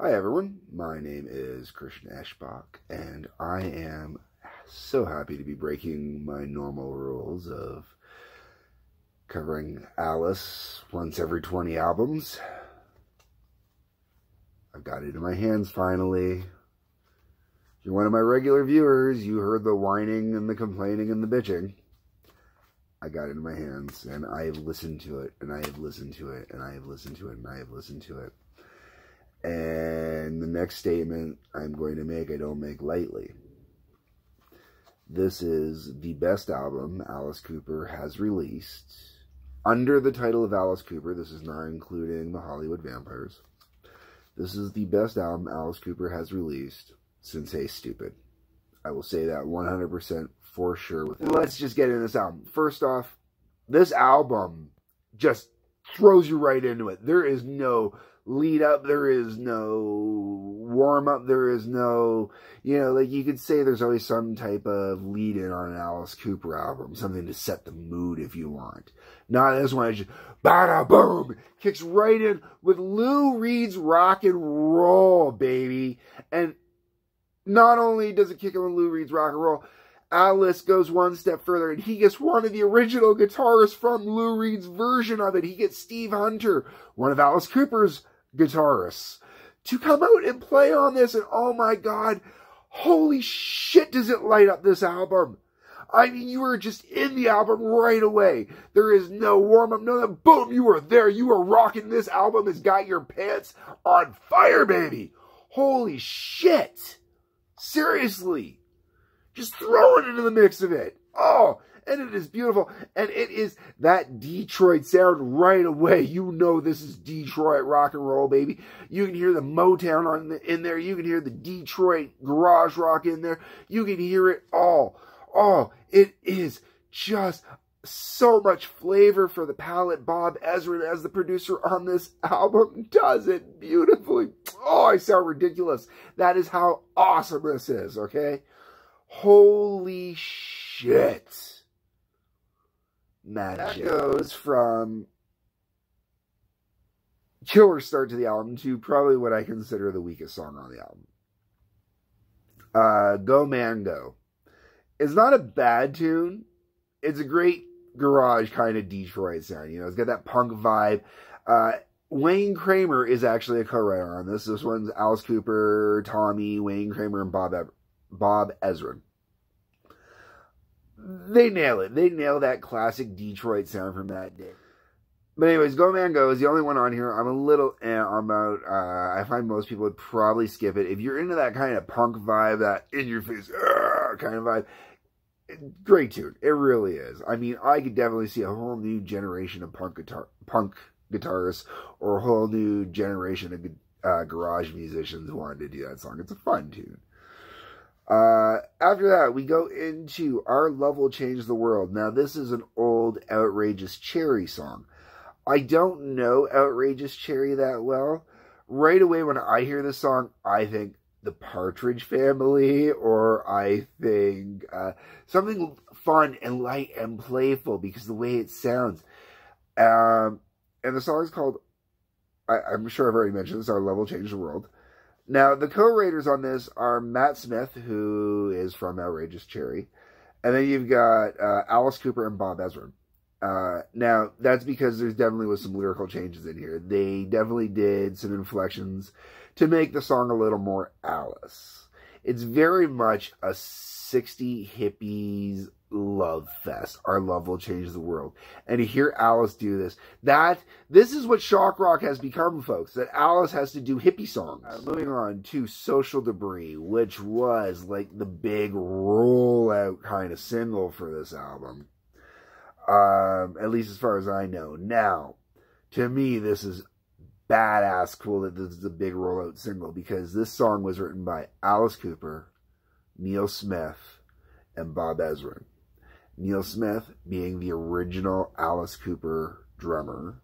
Hi everyone, my name is Christian Eschbach, and I am so happy to be breaking my normal rules of covering Alice once every 20 albums. I've got it in my hands finally. If you're one of my regular viewers, you heard the whining and the complaining and the bitching. I got it in my hands, and I have listened to it, and I have listened to it, and I have listened to it, and I have listened to it. And the next statement I'm going to make, I don't make lightly. This is the best album Alice Cooper has released. Under the title of Alice Cooper, this is not including the Hollywood Vampires. This is the best album Alice Cooper has released since Hey Stupid. I will say that 100% for sure. Let's just get into this album. First off, this album just throws you right into it. There is no lead up, there is no warm up, there is no, like you could say there's always some type of lead in on an Alice Cooper album, something to set the mood if you want. Not this one, it's just bada boom, kicks right in with Lou Reed's rock and roll, baby. And not only does it kick in with Lou Reed's rock and roll, Alice goes one step further, and he gets one of the original guitarists from Lou Reed's version of it. He gets Steve Hunter, one of Alice Cooper's guitarists, to come out and play on this. And oh my God, holy shit, does it light up this album. I mean, you are just in the album right away. There is no warm-up, no, boom, you are there. You are rocking. This album has got your pants on fire, baby. Holy shit. Seriously. Just throw it into the mix of it. Oh, and it is beautiful. And it is that Detroit sound right away. You know this is Detroit rock and roll, baby. You can hear the Motown in there. You can hear the Detroit garage rock in there. You can hear it all. Oh, it is just so much flavor for the palate. Bob Ezrin, as the producer on this album, does it beautifully. Oh, I sound ridiculous. That is how awesome this is, okay? Holy shit. Magic. That goes from killer start to the album to probably what I consider the weakest song on the album. Go Man Go. It's not a bad tune. It's a great garage kind of Detroit sound. It's got that punk vibe. Wayne Kramer is actually a co-writer on this. This one's Alice Cooper, Tommy, Wayne Kramer, and Bob Ezrin. They nail it. They nail that classic Detroit sound from that day. But anyways, Go Man Go is the only one on here I'm a little about. I find most people would probably skip it. If you're into that kind of punk vibe, that in-your-face kind of vibe, great tune. It really is. I mean, I could definitely see a whole new generation of punk guitarists, or a whole new generation of garage musicians wanting to do that song. It's a fun tune. After that, we go into Our Love Will Change the World. Now, this is an old Outrageous Cherry song. I don't know Outrageous Cherry that well. Right away when I hear this song, I think the Partridge Family, or I think something fun and light and playful, because the way it sounds. And the song is called, I'm sure I've already mentioned this, Our Love Will Change the World. Now, the co-writers on this are Matt Smith, who is from Outrageous Cherry, and then you've got Alice Cooper and Bob Ezrin. Now, that's because there's definitely was some lyrical changes in here. They definitely did some inflections to make the song a little more Alice. It's very much a 60 hippies love fest. Our love will change the world. And to hear Alice do this, this is what shock rock has become, folks, that Alice has to do hippie songs. Moving on to Social Debris, which was like the big rollout kind of single for this album. At least as far as I know. Now, to me, this is badass cool that this is a big rollout single, because this song was written by Alice Cooper, Neil Smith, and Bob Ezrin. Neil Smith being the original Alice Cooper drummer,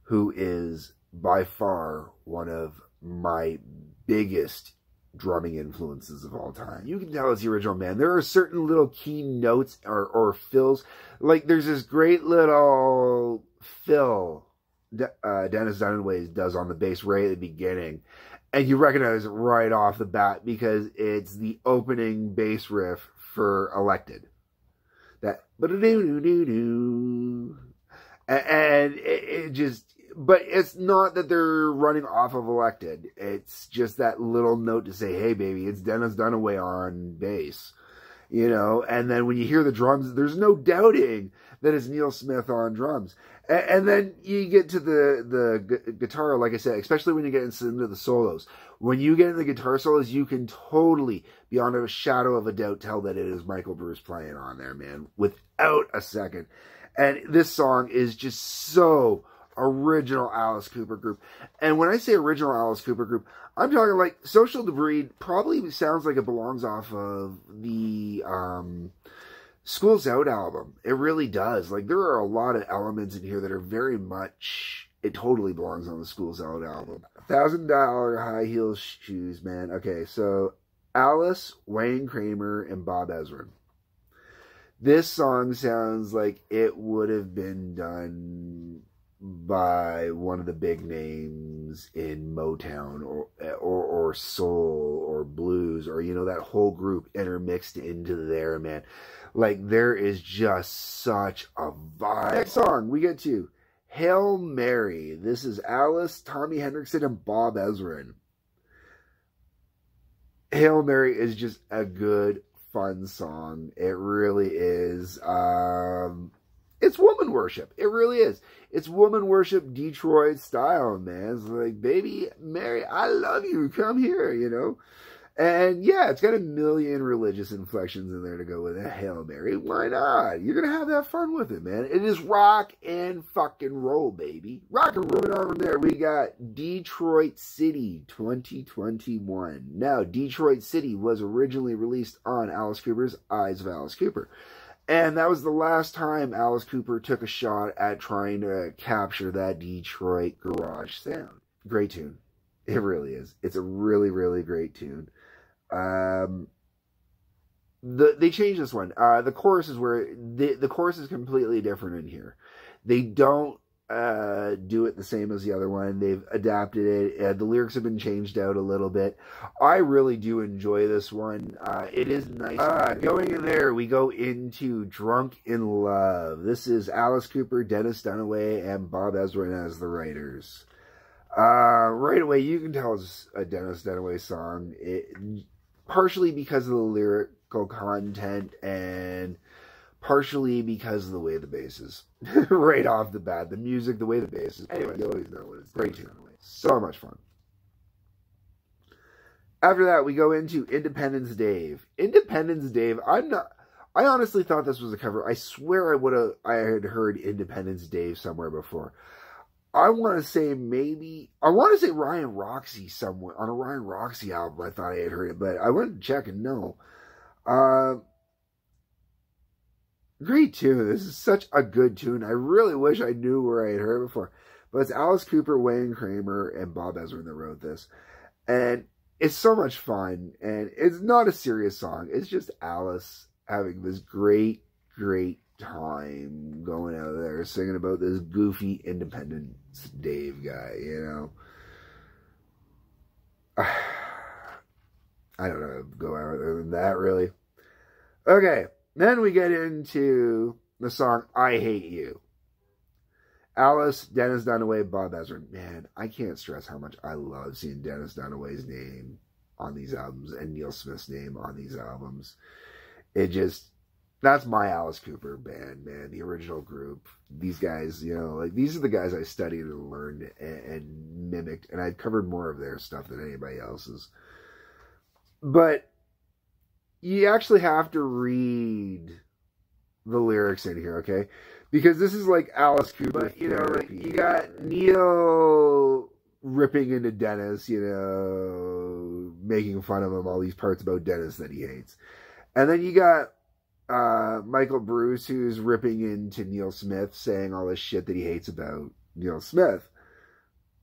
who is by far one of my biggest drumming influences of all time. You can tell it's the original man. There are certain little key notes or fills. Like, there's this great little fill Dennis Dunaway does on the bass right at the beginning. And you recognize it right off the bat because it's the opening bass riff for Elected. That and it just, but it's not that they're running off of Elected. It's just that little note to say, hey baby, it's Dennis Dunaway on bass. You know, and then when you hear the drums, there's no doubting that it's Neil Smith on drums. And then you get to the guitar, like I said, especially when you get into the solos. When you get into the guitar solos, you can totally, beyond a shadow of a doubt, tell that it is Michael Bruce playing on there, man, without a second. And this song is just so original Alice Cooper group. And when I say original Alice Cooper group, I'm talking like Social Debris probably sounds like it belongs off of the School's Out album. It really does. Like, there are a lot of elements in here that are very much, it totally belongs on the School's Out album. $1,000 high heel shoes, man. Okay, so Alice, Wayne Kramer, and Bob Ezrin. This song sounds like it would have been done by one of the big names in Motown or soul or blues, or, you know, that whole group intermixed into there, man. Like, there is just such a vibe. Next song we get to Hail Mary. This is Alice, Tommy Hendrickson, and Bob Ezrin. Hail Mary is just a good, fun song. It really is. It's woman worship. It really is. It's woman worship Detroit style, man. It's like, baby, Mary, I love you. Come here, you know. And yeah, it's got a million religious inflections in there to go with it. Hail Mary, why not? You're going to have that fun with it, man. It is rock and fucking roll, baby. Rock and roll. On from there, we got Detroit City 2021. Now, Detroit City was originally released on Alice Cooper's Eyes of Alice Cooper. And that was the last time Alice Cooper took a shot at trying to capture that Detroit garage sound. Great tune. It really is. It's a really, really great tune. They changed this one. The chorus is where the chorus is completely different in here. They don't do it the same as the other one. They've adapted it. The lyrics have been changed out a little bit. I really do enjoy this one. It is nice. Going in there, we go into Drunk in Love. This is Alice Cooper, Dennis Dunaway, and Bob Ezrin as the writers. Right away, you can tell it's a Dennis Dunaway song. Partially because of the lyrical content and partially because of the way the bass is. Right off the bat. The music, the way the bass is. Anyway, you always know it's great tune. So much fun. After that, we go into Independence Dave. Independence Dave, I honestly thought this was a cover. I swear I had heard Independence Dave somewhere before. I want to say Ryan Roxy somewhere, on a Ryan Roxy album. I thought I had heard it, but I went to check and no. Great tune. This is such a good tune. I really wish I knew where I had heard it before. But it's Alice Cooper, Wayne Kramer, and Bob Ezrin that wrote this. And it's so much fun. And it's not a serious song. It's just Alice having this great, great time going out there singing about this goofy Independence Dave guy, you know. I don't know, go out than that, really. Okay, then we get into the song I Hate You. Alice, Dennis Dunaway, Bob Ezrin. Man, I can't stress how much I love seeing Dennis Dunaway's name on these albums and Neil Smith's name on these albums. It just, that's my Alice Cooper band, man. The original group. These guys, you know, like, these are the guys I studied and learned and mimicked. And I've covered more of their stuff than anybody else's. But you actually have to read the lyrics in here, okay? Because this is like Alice Cooper, you know, like, you got Neil ripping into Dennis, you know, making fun of him, all these parts about Dennis that he hates. And then you got Michael Bruce, who's ripping into Neil Smith, saying all this shit that he hates about Neil Smith.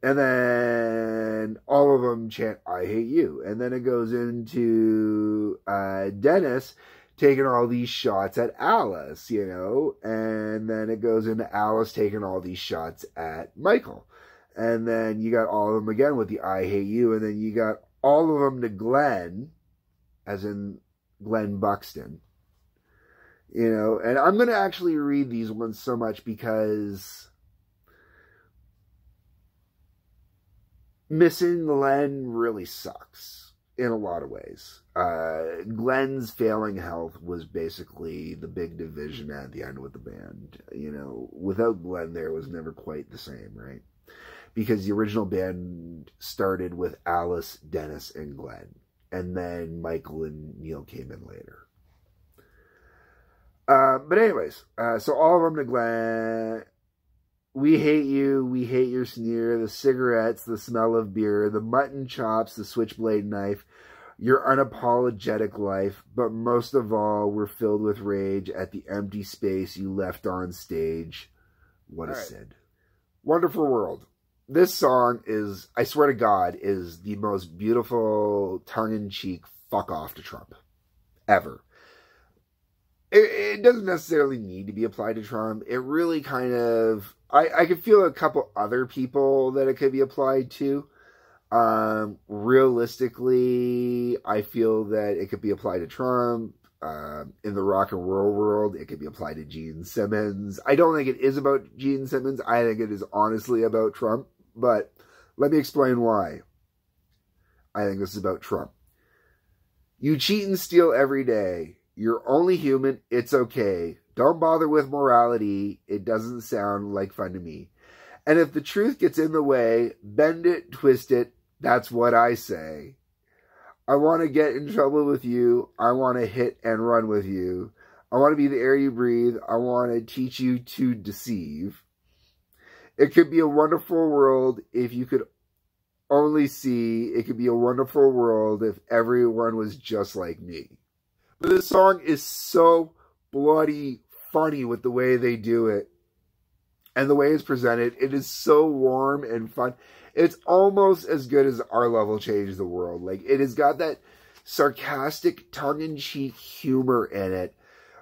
And then all of them chant, I hate you. And then it goes into Dennis taking all these shots at Alice, you know, and then it goes into Alice taking all these shots at Michael. And then you got all of them again with the I hate you, and then you got all of them to Glenn, as in Glenn Buxton. You know, and I'm going to actually read these ones so much because missing Glenn really sucks in a lot of ways. Glenn's failing health was basically the big division at the end with the band. You know, without Glenn, there was never quite the same, right? Because the original band started with Alice, Dennis, and Glenn. And then Michael and Neil came in later. But anyways, so all of them to Glenn. We hate you, we hate your sneer, the cigarettes, the smell of beer, the mutton chops, the switchblade knife, your unapologetic life, but most of all, we're filled with rage at the empty space you left on stage. What a Sid. Wonderful World. This song is, I swear to God, is the most beautiful tongue-in-cheek fuck off to Trump ever. It doesn't necessarily need to be applied to Trump. It really kind of, I could feel a couple other people that it could be applied to. Realistically, I feel that it could be applied to Trump. In the rock and roll world, it could be applied to Gene Simmons. I don't think it is about Gene Simmons. I think it is honestly about Trump. But let me explain why. I think this is about Trump. You cheat and steal every day. You're only human. It's okay. Don't bother with morality. It doesn't sound like fun to me. And if the truth gets in the way, bend it, twist it. That's what I say. I want to get in trouble with you. I want to hit and run with you. I want to be the air you breathe. I want to teach you to deceive. It could be a wonderful world if you could only see. It could be a wonderful world if everyone was just like me. But this song is so bloody funny with the way they do it. And the way it's presented, it is so warm and fun. It's almost as good as Our Love Will Change the World. Like, it has got that sarcastic, tongue-in-cheek humor in it,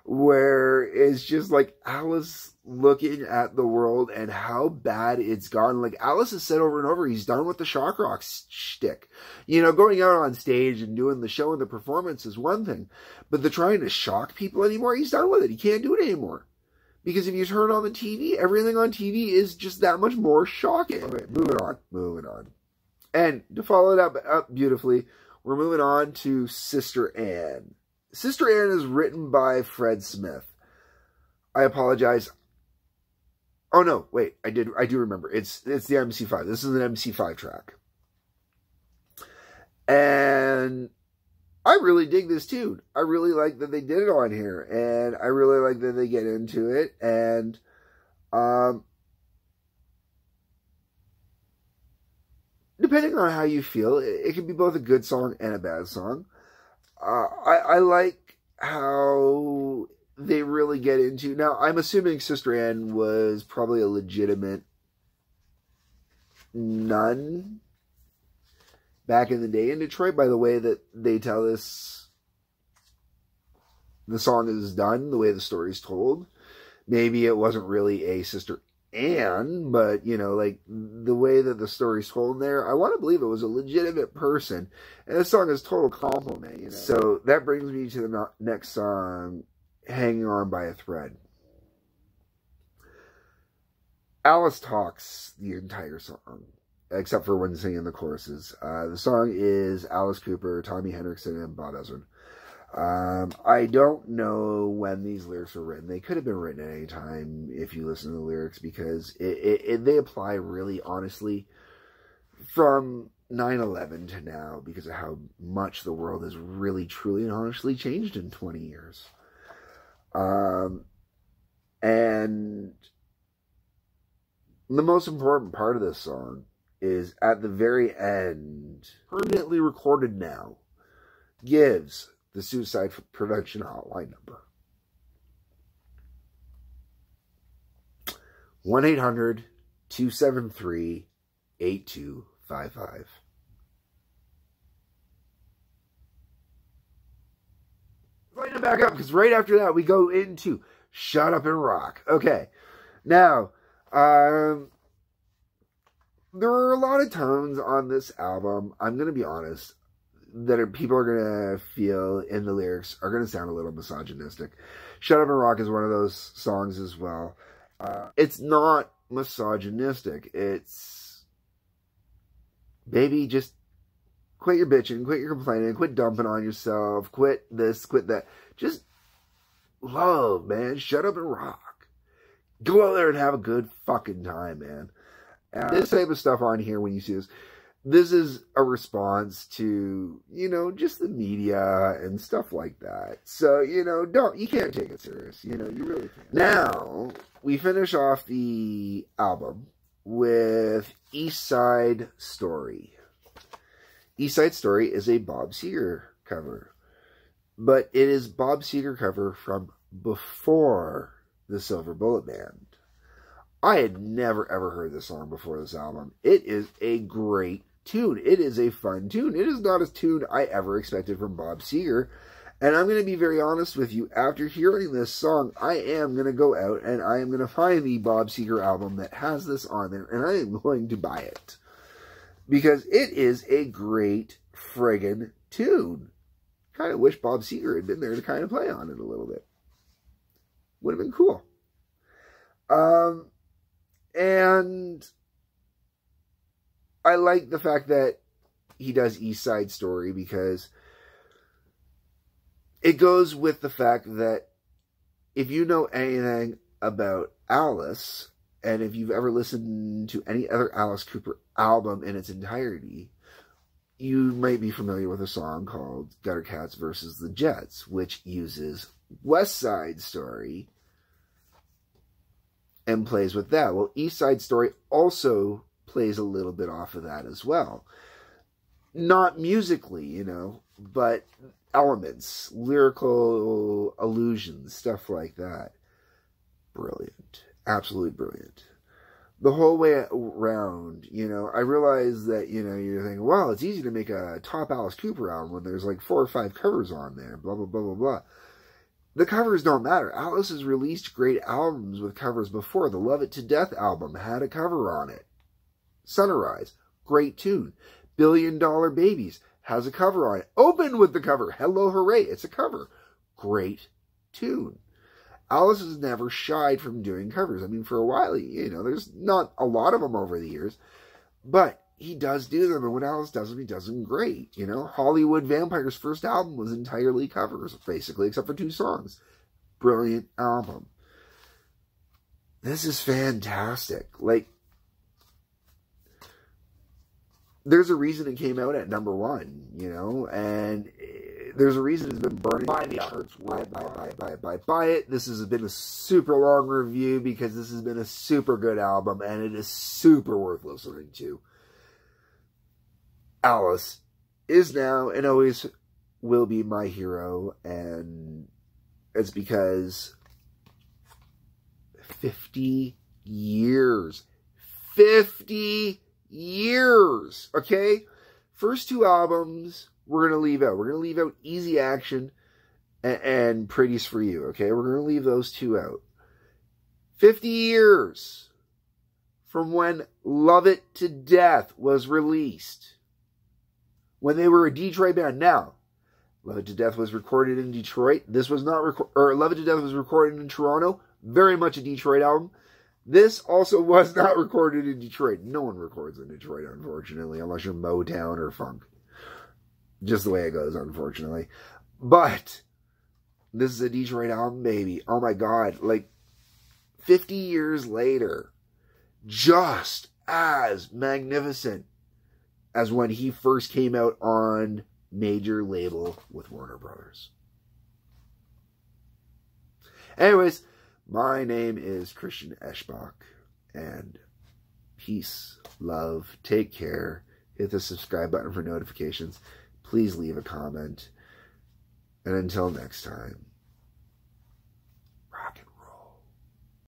where it's just like Alice looking at the world and how bad it's gone. Like, Alice has said over and over, he's done with the shock rock shtick. You know, going out on stage and doing the show and the performance is one thing, but the trying to shock people anymore, he's done with it. He can't do it anymore. Because if you turn on the TV, everything on TV is just that much more shocking. Okay, moving on. And to follow it up beautifully, we're moving on to Sister Anne. Sister Anne is written by Fred Smith. I apologize. Oh no, wait, I do remember. It's the MC5. This is an MC5 track. And I really dig this tune. I really like that they did it on here, and I really like that they get into it. And depending on how you feel, it can be both a good song and a bad song. I like how they really get into. Now, I'm assuming Sister Anne was probably a legitimate nun back in the day in Detroit, by the way that they tell this, the song is done, the way the story's told. Maybe it wasn't really a Sister Anne, but, you know, like, the way that the story's told there, I want to believe it was a legitimate person. And this song is total compliment, you know. So that brings me to the next song, Hanging On by a Thread. Alice talks the entire song, except for when singing the choruses. The song is Alice Cooper, Tommy Henriksen, and Bob Ezrin. I don't know when these lyrics were written. They could have been written at any time if you listen to the lyrics, because they apply really honestly from 9/11 to now, because of how much the world has really, truly, and honestly changed in 20 years. And the most important part of this song is at the very end, permanently recorded now, gives the suicide prevention hotline number. 1-800-273-8255. Fighting back up, because right after that, we go into Shut Up and Rock. Okay. Now, there are a lot of tones on this album, I'm going to be honest, that people are going to feel in the lyrics are going to sound a little misogynistic. Shut Up and Rock is one of those songs as well. It's not misogynistic. It's, baby, just quit your bitching, quit your complaining, quit dumping on yourself, quit this, quit that. Just love, man. Shut up and rock. Go out there and have a good fucking time, man. This type of stuff on here, when you see this is a response to, you know, just the media and stuff like that. So, you know, you can't take it serious. You know, you really can't. Now, we finish off the album with East Side Story. East Side Story is a Bob Seger cover. But it is Bob Seger cover from before the Silver Bullet Band. I had never ever heard this song before this album. It is a great tune. It is a fun tune. It is not a tune I ever expected from Bob Seger. And I'm going to be very honest with you. After hearing this song, I am going to go out and I am going to find the Bob Seger album that has this on there. And I am going to buy it. Because it is a great friggin' tune. Kind of wish Bob Seger had been there to kind of play on it a little bit. Would have been cool. And I like the fact that he does East Side Story, because it goes with the fact that if you know anything about Alice, and if you've ever listened to any other Alice Cooper album in its entirety, you might be familiar with a song called Gutter Cats versus the Jets, which uses West Side Story and plays with that. Well, East Side Story also plays a little bit off of that as well. Not musically, you know, but elements, lyrical allusions, stuff like that. Brilliant. Absolutely brilliant. The whole way around, you know, I realize that, you know, you're thinking, well, it's easy to make a top Alice Cooper album when there's like 4 or 5 covers on there, blah, blah, blah, blah, blah. The covers don't matter. Alice has released great albums with covers before. The Love It to Death album had a cover on it. Sunrise, great tune. Billion Dollar Babies has a cover on it. Open with the cover. Hello, Hooray, it's a cover. Great tune. Alice has never shied from doing covers. I mean, for a while, you know, there's not a lot of them over the years, but he does do them, and when Alice does them, he does them great, you know. Hollywood Vampire's first album was entirely covers, basically, except for 2 songs. Brilliant album. This is fantastic. Like, there's a reason it came out at #1, you know, and there's a reason it's been burning by the charts. Buy it. This has been a super long review because this has been a super good album, and it is super worth listening to. Alice is now and always will be my hero, and it's because 50 years. 50 years, okay? First 2 albums we're going to leave out. We're going to leave out Easy Action and Pretty's For You, okay? We're going to leave those 2 out. 50 years from when Love It to Death was released. When they were a Detroit band. Now, Love It to Death was recorded in Detroit. This was not Love It to Death was recorded in Toronto. Very much a Detroit album. This also was not recorded in Detroit. No one records in Detroit, unfortunately, unless you're Motown or funk. Just the way it goes, unfortunately. But this is a Detroit album, baby. Oh my God. Like, 50 years later, just as magnificent as when he first came out on major label with Warner Brothers. Anyways, my name is Christian Eschbach, and peace, love, take care. Hit the subscribe button for notifications. Please leave a comment. And until next time.